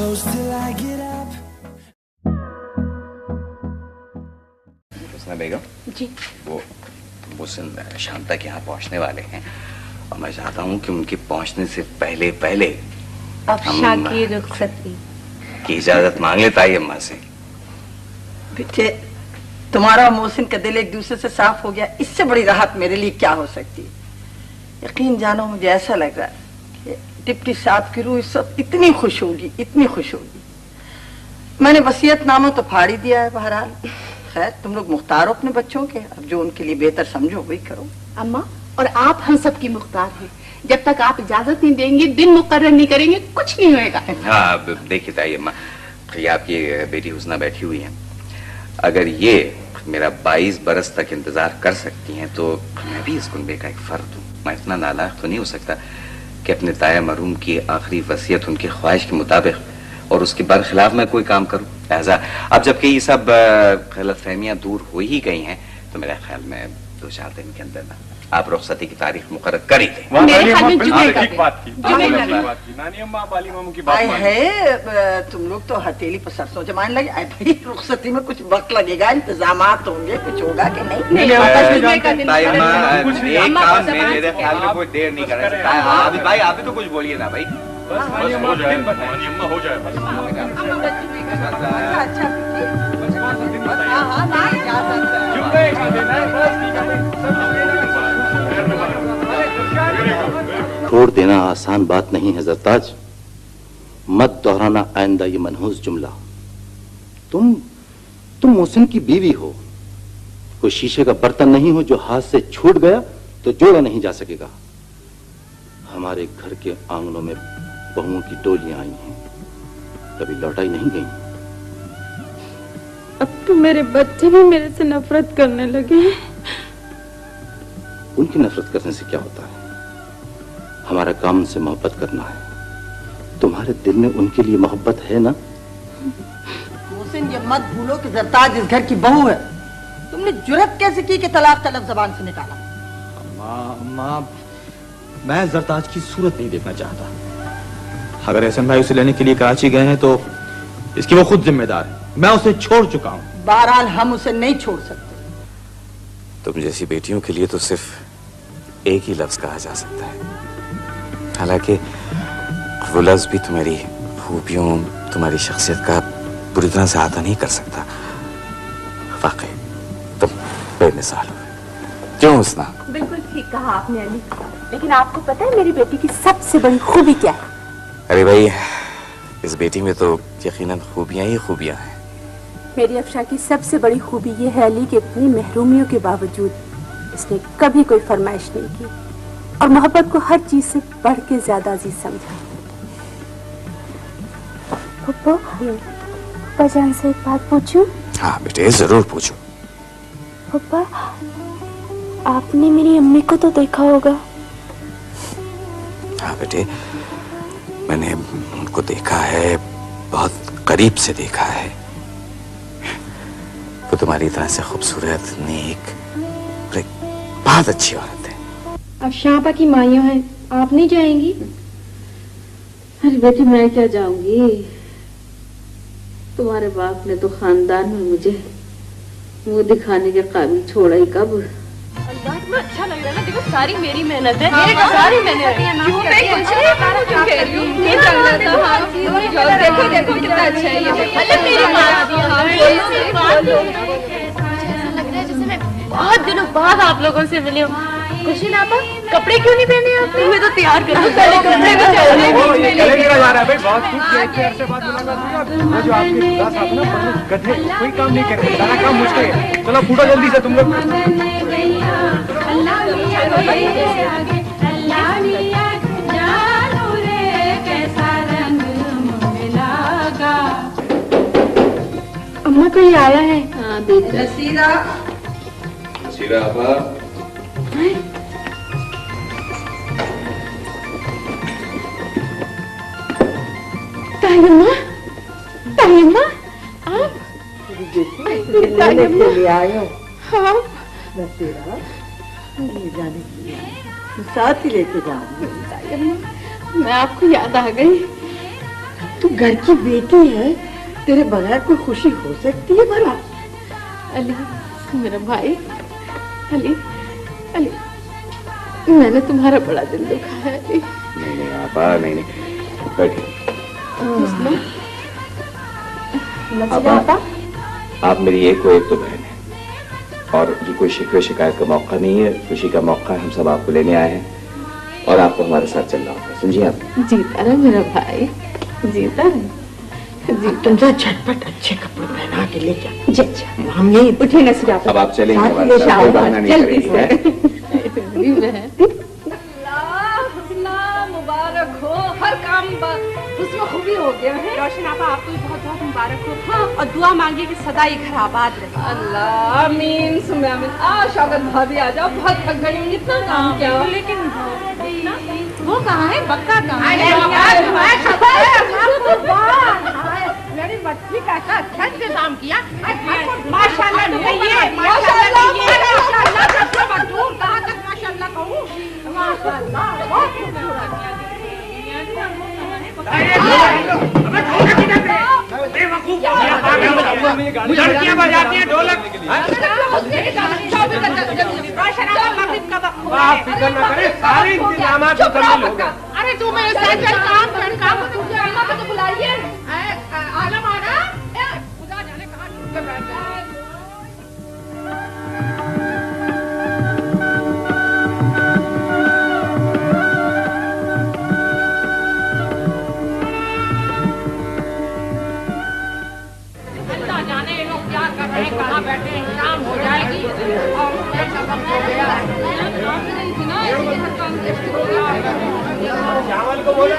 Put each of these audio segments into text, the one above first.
हुस्ना बेगम जी, वो मुहसिन शांता के यहाँ पहुँचने वाले हैं और मैं चाहता हूँ कि उनके पहुँचने से पहले पहले अफशा की रुखसती की इजाजत मांग ले ताई अम्मा से। बेटे, तुम्हारा और मोहसिन का दिल एक दूसरे से साफ हो गया, इससे बड़ी राहत मेरे लिए क्या हो सकती है। यकीन जानो, मुझे ऐसा लग रहा है कि डिप्टी साहब की रूह इस वक्त इतनी खुश होगी, इतनी खुश होगी। मैंने वसीयतनामा तो फाड़ ही दिया है। बहरहाल खैर, तुम लोग मुख्तार हो अपने बच्चों के, अब जो उनके लिए बेहतर समझो वही करो। अम्मा, और आप हम सब की मुख्तार हैं। जब तक आप इजाजत नहीं देंगे, दिन मुकर्रर नहीं करेंगे, कुछ नहीं होएगा। हाँ देखिए ताई अम्मा, ये आपकी बेटी हुस्ना बैठी हुई है, अगर ये मेरा 22 बरस तक इंतजार कर सकती हैं तो मैं भी इस कुनबे का एक फर्द हूँ। मैं इतना नालायक तो नहीं हो सकता कि अपने ताया मरूम की आखिरी वसीयत उनकी ख्वाहिश के मुताबिक और उसके बरखिलाफ मैं कोई काम करूँ। लिहाजा अब जबकि ये सब गलतफहमियां दूर हो ही गई हैं तो मेरे ख्याल में 2-4 दिन के अंदर ना आप रुखसती की तारीख मुकर्रर कर ही दें। तुम लोग तो हथेली पर सरसों जमाने लगे। भाई, रुखसती में कुछ वक्त लगेगा, इंतजामात होंगे, कुछ होगा कि नहीं? एक काम मेरे ख्याल में कोई देर नहीं कर रहा है। भाई आप भी तो कुछ बोलिए ना भाई। छोड़ देना आसान बात नहीं है जरताज, मत दोहराना आइंदा ये मनहूस जुमला। तुम मोहसिन की बीवी हो, कोई शीशे का बर्तन नहीं हो जो हाथ से छूट गया तो जोड़ा नहीं जा सकेगा। हमारे घर के आंगनों में बहुओं की टोलियां आई हैं, कभी लौटाई नहीं गई। अब तो मेरे बच्चे भी मेरे से नफरत करने लगे हैं। उनकी नफरत करने से क्या होता है? हमारा काम उनसे मोहब्बत करना है। तुम्हारे दिल में उनके लिए मोहब्बत है ना? मोहसिन, ये मत भूलो कि जरताज इस घर की बहू है। तुमने जुर्रत कैसे की कि तलाक का लफ्ज़ ज़बान से निकाला? अम्मा, मैं जरताज की सूरत नहीं देखना चाहता। अगर एहसन भाई उसे लेने के लिए कराची गए हैं तो इसकी वो खुद जिम्मेदार है। मैं उसे छोड़ चुका हूँ। बहरहाल हम उसे नहीं छोड़ सकते। तुम जैसी बेटियों के लिए तो सिर्फ एक ही लफ्ज कहा जा सकता है, हालांकि वो लफ्ज भी तुम्हारी खूबियों, तुम्हारी शख्सियत का पूरी तरह से अदा नहीं कर सकता। वाकई तुम बेमिसाल हो। क्यों हुस्ना? बिल्कुल ठीक कहा आपने अली, लेकिन आपको पता है मेरी बेटी की सबसे बड़ी खूबी क्या है? अरे भाई, इस बेटी में तो यकीनन खूबियां ही खूबियां हैं। मेरी अफशा की सबसे बड़ी खूबी ये है अली कि इतनी महरूमियों के बावजूद इसने कभी कोई फरमाइश नहीं की और मोहब्बत को हर चीज से बढ़ के ज्यादा अजीज समझा। पप्पा जान से एक बात पूछूं? हाँ बेटे, जरूर पूछो। पप्पा, आपने मेरी अम्मी को तो देखा होगा? हाँ बेटे, मैंने उनको देखा है, बहुत करीब से देखा है। वो तुम्हारी तरह से खूबसूरत, नेक और एक बहुत अच्छी औरत है। अब शापा की माइयों हैं, आप नहीं जाएंगी? अरे बेटी, मैं क्या जाऊंगी? तुम्हारे बाप ने तो खानदान में मुझे मुंह दिखाने के काबिल छोड़ा ही कब। अच्छा लग रहा है ना, देखो सारी मेरी मेहनत है। सारी मेहनत देखो देखो कितना अच्छा है ये। लग रहा है जैसे मैं बहुत दिनों बाद आप लोगों से मिली हूँ। खुशी नापा, कपड़े क्यों नहीं पहने आप? तुम्हें तो तैयार कर कोई काम नहीं कर रहे, सारा काम मुझको है। चलो फूटो जल्दी से तुम लोग। अम्मा कोई आया है? हाँ बेटा। नसीरा, तायम्मा, आप? लेने के लिए आए हो? हाँ। नसीरा, ले जाने के लिए मैं साथ ही लेके जाऊंगी। मैं आपको याद आ गई। तू घर की बेटी है, तेरे बगैर कोई खुशी हो सकती है भला? अली, मेरा भाई, अली, अली, मैंने तुम्हारा बड़ा दिल दुखा है अली। नहीं नहीं आपा, नहीं नहीं, बैठिए। आपा, आप मेरी एक को एक तो बहन है और ये कोई शिकवे शिकायत का मौका नहीं है, खुशी का मौका है। हम सब आपको लेने आए हैं और आपको हमारे साथ चलना होगा, समझिए आप? जीता रहे मेरा भाई, जीता रहे। तुम जा झटपट अच्छे कपड़े पहना के ले जा। हम यही उठे न। अब आप चलेंगे, कोई बहाना नहीं करेंगे। मुबारक हो, हर काम उसमें खूबी हो गया है। रोशन आपा, आपको भी बहुत बहुत मुबारक हो। हाँ, और दुआ मांगिए कि सदा ये घर आबाद रहे। अल्लाह आमीन सुम्मे आमीन। शौकत भाभी आ जाओ, बहुत थक गई हूँ, इतना काम क्या हो। लेकिन वो कहाँ है, बक्का कहाँ है? मेरी बच्ची का अच्छा इंतजाम किया। माशाल्लाह कहाँ तक माशाल्लाह कहूँ। लड़कियां बजाती हैं ढोलक। आप फिक्र न करें, सारे इंतजाम मुकम्मल होगा। अरे तू मेरे साथ चल, काम तो बुलाइए। आलम आ रहा खुदा जाने कहाँ छुप कर बैठ गया। कहाँ बैठे हैं, शाम हो जाएगी और चावल को बोला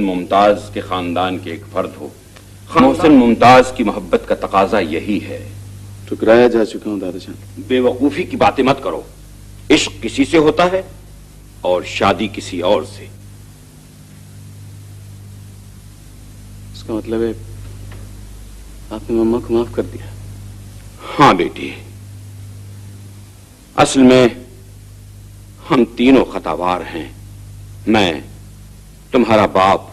मुमताज के खानदान के एक फर्द हो। मोहसिन मुमताज की मोहब्बत का तकाजा यही है। ठुकराया जा चुका हूं दादाजान। बेवकूफी की बातें मत करो। इश्क किसी से होता है और शादी किसी और से। इसका मतलब है आपने मम्मा को माफ कर दिया? हाँ बेटी, असल में हम तीनों खतावार हैं। मैं, तुम्हारा बाप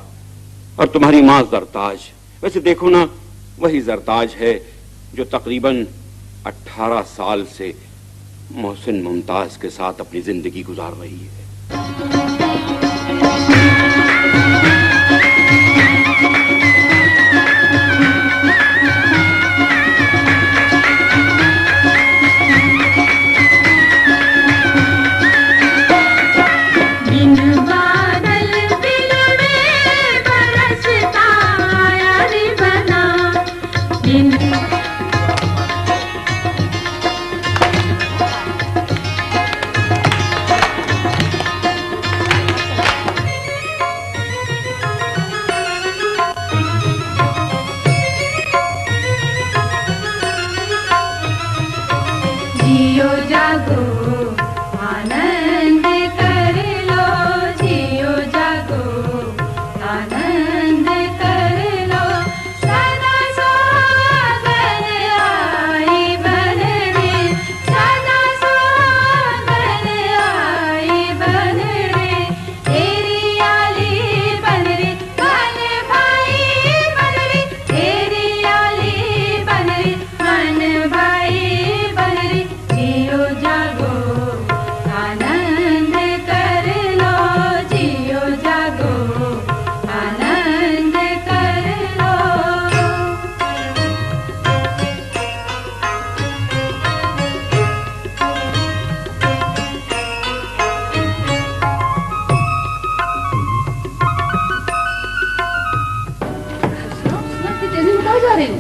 और तुम्हारी मां जरताज। वैसे देखो ना, वही जरताज है जो तकरीबन 18 साल से मोहसिन मुमताज के साथ अपनी जिंदगी गुजार रही है।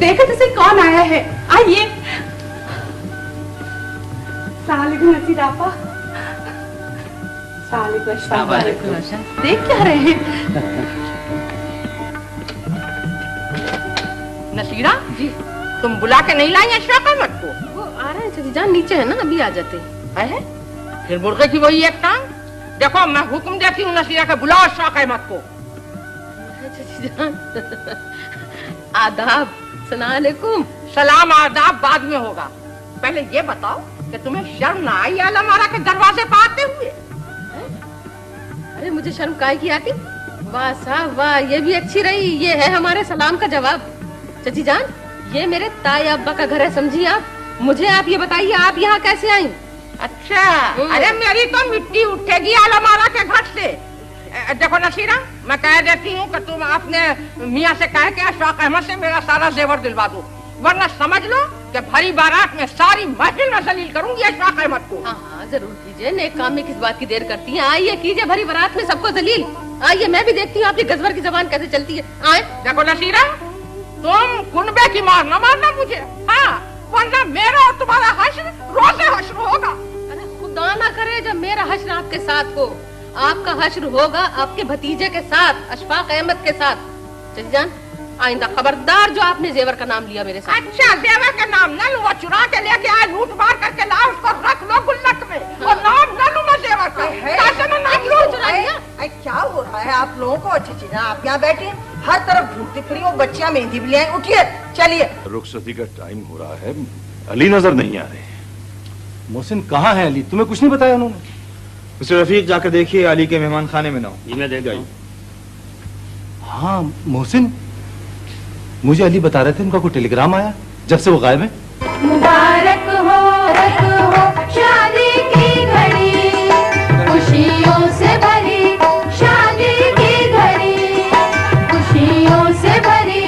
देखो तुझे कौन आया है। आइए। सलामुअलैकुम नसीर आपा। सलामुअलैकुम। देख क्या रहे हैं? नसीरा जी, तुम बुला के नहीं लाई अशरफ अहमद को? वो आ रहे हैं चची जान, नीचे है ना, अभी आ जाते हैं। फिर मुर्गे की वही एक टांग। देखो मैं हुक्म देती हूँ नसीरा के बुलाओ अशरफ अहमद को। चची जान आदाब। सलामुअलैकुम। सलाम आदाब बाद में होगा। पहले ये बताओ कि तुम्हें शर्म ना आई अलमारा के दरवाजे पर आते हुए? अरे मुझे शर्म काहे की आती? वाह साहब वाह, ये भी अच्छी रही। ये है हमारे सलाम का जवाब। चची जान, ये मेरे ताई अब्बा का घर है, समझिए आप। मुझे आप ये बताइए, आप यहाँ कैसे आई? अच्छा, अरे मेरी तो मिट्टी उठेगी अलमारा के घर से। देखो नसीरा, मैं कह देती हूँ कि तुम अपने मियाँ से कह के अशरफ अहमद से मेरा सारा जेवर दिलवा दो, वरना समझ लो कि भरी बारात में सारी महफिल में जलील करूंगी अशरफ अहमद को। हाँ जरूर कीजिए, नेक काम में किस बात की देर करती हैं। आइए कीजिए भरी बारात में सबको जलील। आइए मैं भी देखती हूँ आपकी गजबर की जबान कैसे चलती है। आए। देखो नसीरा, तुम कुनबे की मार न मारना मुझे, हाँ, वरना मेरा और तुम्हारा हश्र रोज़े हश्र होगा। अरे खुदा ना करे जब मेरा हश्र आपके साथ हो। आपका हश्र होगा आपके भतीजे के साथ, अशफाक अहमद के साथ। चची जान, आइंदा खबरदार जो आपने जेवर का नाम लिया मेरे साथ। अच्छा, जेवर का नाम न लूँ, चुरा के लेके आए, लूट मार करके ला, उसको रख लो गुल्लक में। और नाम न लूँ मैं जेवर का। कैसे मैं नाम लूँ? क्या हो रहा है आप लोगों को? चची जान आप यहाँ बैठे, हर तरफ घूमती फिरी, वो बच्चियाँ मेहंदी भी ले आई। उठिए चलिए। रुखसती का टाइम हो रहा है, अली नजर नहीं आ रहे। मोहसिन कहाँ है अली? तुम्हें कुछ नहीं बताया उन्होंने? मिस्टर रफीक, जाकर देखिए अली के मेहमान खाने में ना हो। ये मैं देख गई। हाँ मोहसिन, मुझे अली बता रहे थे उनका कोई टेलीग्राम आया जब से वो गायब है। मुबारक हो शादी की घड़ी, खुशियों से भरी शादी की घड़ी, खुशियों से भरी।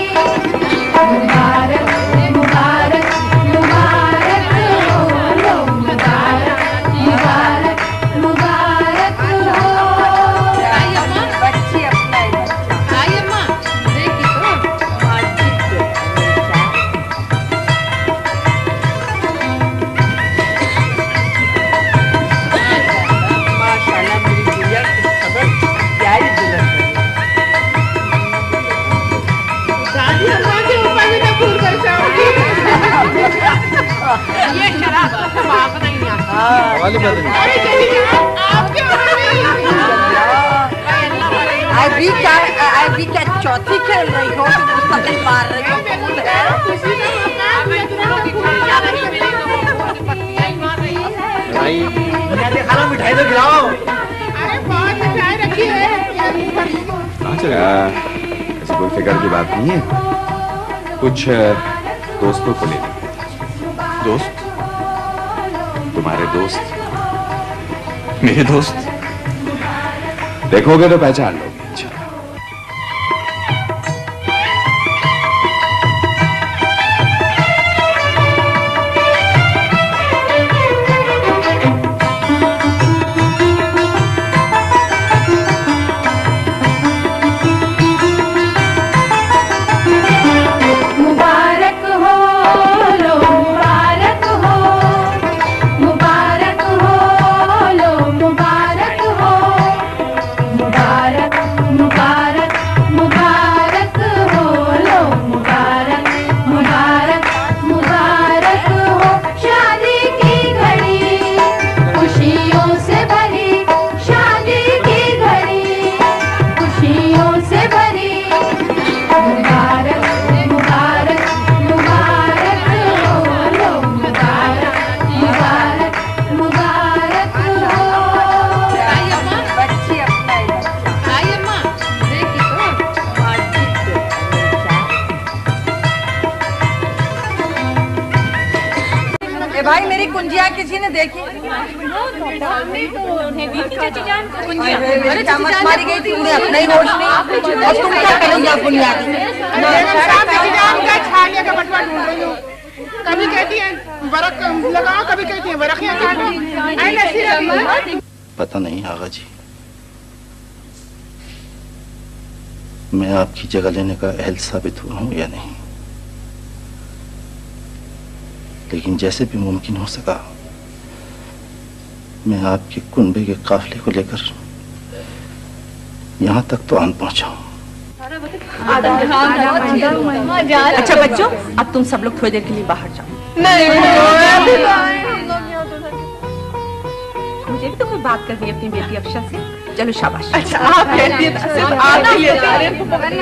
मुबारक मुबारक मुबारक हो, मुबारक मुबारक मुबारक हो। बच्ची अपना आइए माँ, देखिए तो। ये शराब आपका नहीं आता। अरे अभी क्या चौथी खेल रही हो तुम पतंग मार रही हो कबूल है मिठाई तो खिलाओ। अरे बहुत मिठाई रखी है। ऐसी कोई फिक्र की बात नहीं है, कुछ दोस्तों को ले लो। दोस्त? तुम्हारे दोस्त? मेरे दोस्त? देखोगे तो पहचान लोगे। मुबारक हो लो मुबारक हो मुबारक हो लो मुबारक हो मुबारक मुबारक मुबारक हो लो मुबारक मुबारक मुबारक हो शादी की घड़ी खुशियों से भरी शादी की घड़ी खुशियों से भरी मुबारक मुबारक मुबारक हो लो मुबारक मुबारक मुबारक हो बच्ची अपना ही आई अम्मा देखी ए भाई मेरी कुंजिया किसी ने देखी मेरी चामच मारी गई थी उन्हें अपना ही होश नहीं और तुम क्या करेंगे बुनियादी कभी कहती है बरक लगाओ, कभी कहती है बरखियां काटो। पता नहीं आगा जी, मैं आपकी जगह लेने का अहल साबित हुआ हूं या नहीं, लेकिन जैसे भी मुमकिन हो सका मैं आपके कुनबे के काफिले को लेकर यहां तक तो आन पहुंचा हूं। अच्छा बच्चों, अब तुम सब लोग थोड़ी देर के लिए बाहर जाओ। मुझे भी तो कोई बात करनी है अपनी बेटी अफशा से। चलो शाबाश। अच्छा आप कहती हैं सिर्फ आपके लिए जा रहे हैं। मुबारक